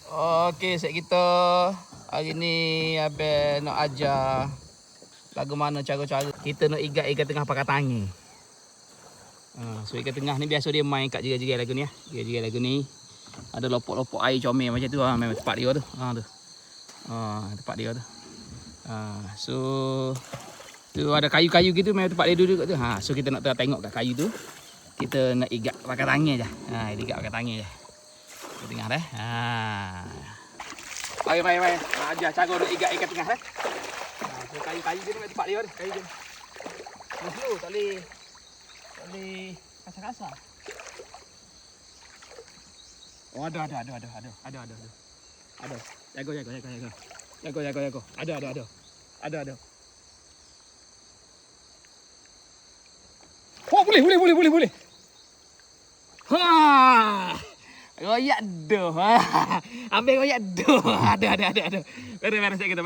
Okey, set kita hari ni abang nak ajar lagu mana cara-cara kita nak ikat tengah pakai tangan. So ikat tengah ni biasa dia main kat jerai-jerai lagu ni ya. Jerai-jerai lagu ni ada lopok-lopok air comel macam tu memang tempat dia tu. Tu. Tempat dia tu. So tu ada kayu-kayu gitu memang tempat dia duduk tu. So kita nak tengok kat kayu tu. Kita nak ikat pakai tangan je. Ikat pakai tangan je. Tengah dah. Mari. Ajar cara nak ikat tengah dah. Kayu-kayu dia tempat dia dah. Kayu dia. Slow, tak boleh kasar-kasar. Oh, ada. Jaga. Ada. Oh, boleh. Royak doh. Ambil royak doh. Ada. Beres kita.